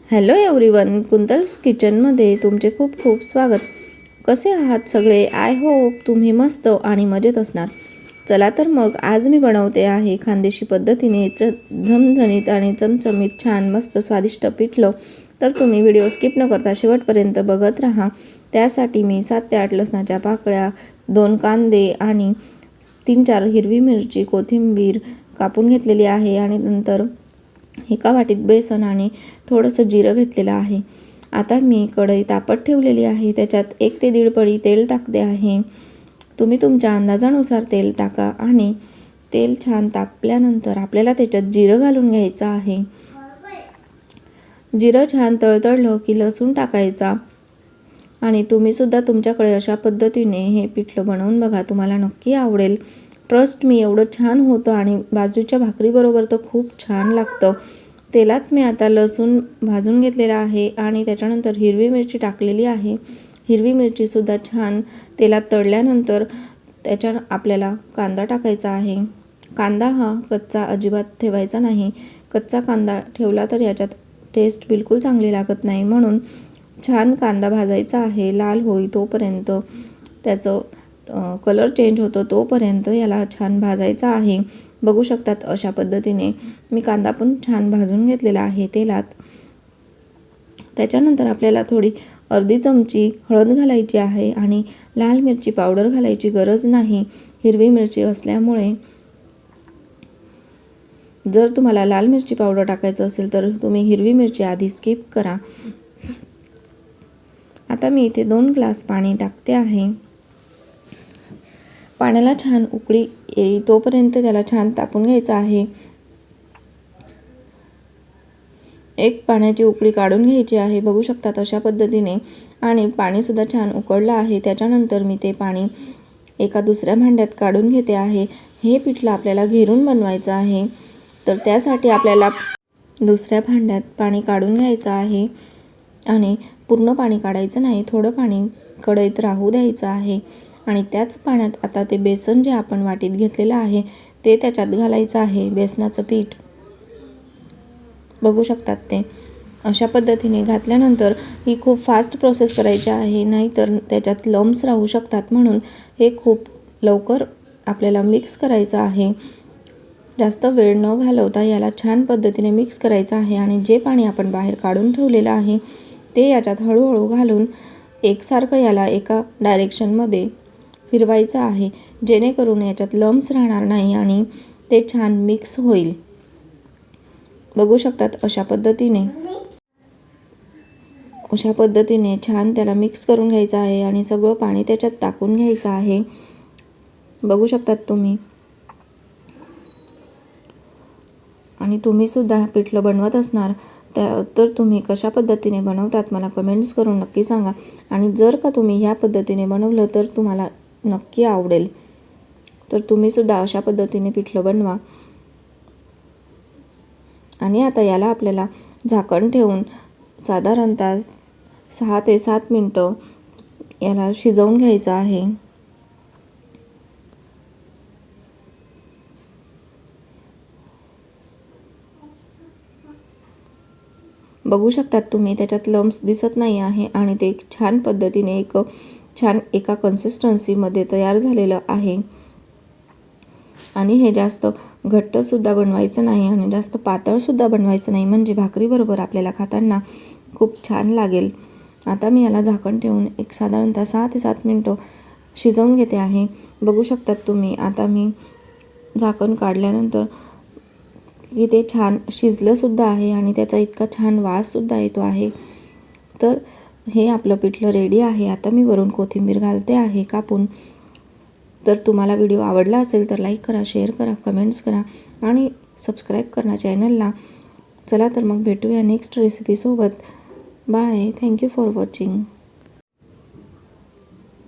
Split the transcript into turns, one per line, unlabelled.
Hello everyone, कुंतल्स किचनमध्ये तुमचे खूप खूप स्वागत. कसे आहात सगळे? आय होप तुम्ही मस्त आणि मजेत असणार. चला तर मग आज मी बनवते आहे खानदेशी पद्धतीने झणझणीत आणि चमचमीत छान मस्त स्वादिष्ट पिठलं. तर तुम्ही व्हिडिओ स्किप न करता शेवटपर्यंत बघत राहा. त्यासाठी मी 7 ते 8 लसणाच्या पाकळ्या, 2 कांदे आणि 3-4 हिरवी मिरची, कोथिंबीर कापून घेतलेली आहे आणि नंतर एका वाटीत बेसन आणि थोडंसं जिरं घेतलेलं आहे. आता मी कढई तापत ठेवलेली आहे. त्याच्यात 1 ते 1.5 पळी तेल टाकते आहे. तुम्ही तुमच्या अंदाजानुसार तेल टाका आणि तेल छान तापल्यानंतर आपल्याला त्याच्यात जिरं घालून घ्यायचं आहे. जिरं छान तळतळलं की लसूण टाकायचा आणि तुम्हीसुद्धा तुमच्याकडे अशा पद्धतीने हे पिठलं बनवून बघा, तुम्हाला नक्की आवडेल. ट्रस्ट मी, एवढं छान होतं आणि बाजरीच्या भाकरीबरोबर तर खूप छान लागतं. तेलात मी आता लसूण भाजून घेतलेला आहे आणि त्याच्यानंतर हिरवी मिरची टाकलेली आहे. हिरवी मिरचीसुद्धा छान तेलात तळल्यानंतर त्याच्यात आपल्याला कांदा टाकायचा आहे. कांदा हा कच्चा अजिबात ठेवायचा नाही. कच्चा कांदा ठेवला तर याच्यात टेस्ट बिलकुल चांगली लागत नाही. म्हणून छान कांदा भाजायचा आहे. लाल होई तोपर्यंत, त्याचं कलर चेंज होतो तोपर्यंत याला छान भाजायचा आहे. बघू शकतात अशा पद्धतीने मी कांदा पण छान भाजून घेतलेला आहे तेलात. त्याच्यानंतर आपल्याला थोडी अर्धी चमची हळद घालायची आहे आणि लाल मिरची पावडर घालायची गरज नाही हिरवी मिरची असल्यामुळे. जर तुम्हाला लाल मिरची पावडर टाकायचं असेल तर तुम्ही हिरवी मिरची आधी स्किप करा. आता मी इथे 2 ग्लास पाणी टाकते आहे. पाण्याला छान उकळी येई तोपर्यंत त्याला छान तापून घ्यायचं आहे. एक पाण्याची उकळी काढून घ्यायची आहे. बघू शकतात अशा पद्धतीने. आणि पाणीसुद्धा छान उकळलं आहे. त्याच्यानंतर मी ते पाणी एका दुसऱ्या भांड्यात काढून घेते आहे. हे पिठलं आपल्याला घेरून बनवायचं आहे, तर त्यासाठी आपल्याला दुसऱ्या भांड्यात पाणी काढून घ्यायचं आहे आणि पूर्ण पाणी काढायचं नाही, थोडं पाणी कढईत राहू द्यायचं आहे. आणि त्याच पाण्यात आता ते बेसन जे आपण वाटीत घेतलेलं आहे ते त्याच्यात घालायचं आहे. बेसनाचं पीठ बघू शकतात ते अशा पद्धतीने घातल्यानंतर ही खूप फास्ट प्रोसेस करायची आहे, नाहीतर त्याच्यात लम्स राहू शकतात. म्हणून हे खूप लवकर आपल्याला मिक्स करायचं आहे. जास्त वेळ न घालवता याला छान पद्धतीने मिक्स करायचं आहे. आणि जे पाणी आपण बाहेर काढून ठेवलेलं आहे ते याच्यात हळूहळू घालून एकसारखं याला एका डायरेक्शनमध्ये फिरवायचं आहे, जेणेकरून याच्यात लम्स राहणार नाही आणि ते छान मिक्स होईल. बघू शकतात अशा पद्धतीने छान त्याला मिक्स करून घ्यायचं आहे आणि सगळं पाणी त्याच्यात टाकून घ्यायचं आहे. बघू शकतात तुम्ही. आणि तुम्हीसुद्धा पिठलं बनवत असणार तर तुम्ही कशा पद्धतीने बनवतात मला कमेंट्स करून नक्की सांगा. आणि जर का तुम्ही ह्या पद्धतीने बनवलं तर तुम्हाला नक्की आवडेल. तर तुम्हीसुद्धा अशा पद्धतीने पिठलं बनवा. आणि आता याला आपल्याला झाकण ठेवून साधारणतः 6 ते 7 मिनटं याला शिजवून घ्यायचं आहे. बघू शकतात तुम्ही, त्याच्यात लम्स दिसत नाही आहे आणि ते छान पद्धतीने एका कन्सिस्टन्सीमध्ये तयार झालेलं आहे. आणि हे जास्त घट्टसुद्धा बनवायचं नाही आणि जास्त पातळसुद्धा बनवायचं नाही, म्हणजे भाकरीबरोबर आपल्याला खाताना खूप छान लागेल. आता मी याला झाकण ठेवून एक साधारणतः 6 ते 7 मिनटं शिजवून घेते आहे. बघू शकतात तुम्ही. आता मी झाकण काढल्यानंतर की ते छान शिजलंसुद्धा आहे आणि त्याचा इतका छान वाससुद्धा येतो आहे. तर हे आपलं पिठलं रेडी आहे. आता मी वरून कोथिंबीर घालते आहे कापून. तर तुम्हाला व्हिडिओ आवडला असेल तर लाईक करा, शेअर करा, कमेंट्स करा आणि सबस्क्राईब करा चॅनलला. चला तर मग भेटूया नेक्स्ट रेसिपीसोबत. बाय. Thank you for watching.